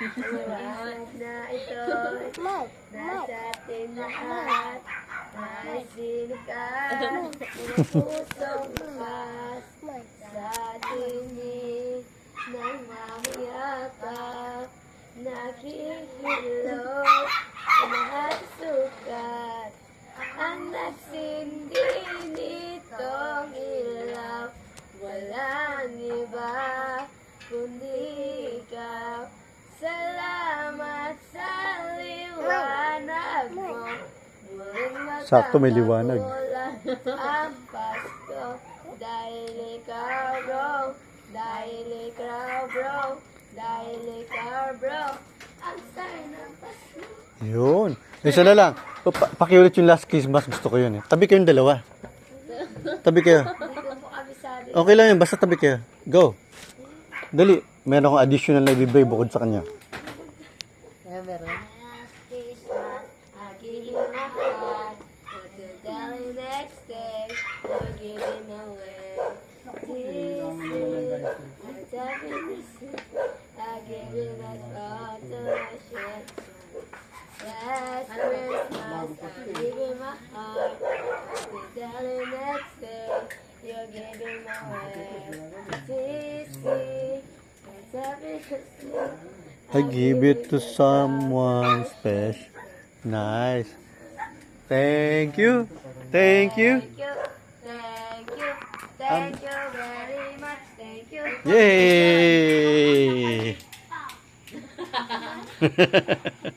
Liwanag na ito nasa ating lahat. Ay sinikat ng pusong bukas sa tingin ng mamiyakap. Nakihilot sa lahat sukat ang nagsindi nitong ilaw. Walang iba kundi ikaw. Salamat sa liwanag mo. Muling Sakto may liwanag. ang Pasko. Dahil ikaw bro, dahil ikaw bro, dahil ikaw bro, ang sign ng Pasko. Yun. Isa na lang. Pakiulit yung Last Christmas. Gusto ko yun eh. Tabi kayong dalawa. Tabi kayo. Hindi ko po kabisado. Okay lang yun. Basta tabi kayo. Go. Dali. Meron akong additional na ibibigay bukod sa kanya. Last Christmas, I give you my heart. But the very next day, you're giving away. This is happiness. I give you my heart to share. Last Christmas, I give you my heart. But the very next day, you're giving away. This is happiness. I give it to someone special. Nice. Thank you. Thank you. Thank you. Thank you. Thank you very much. Thank you. Yay!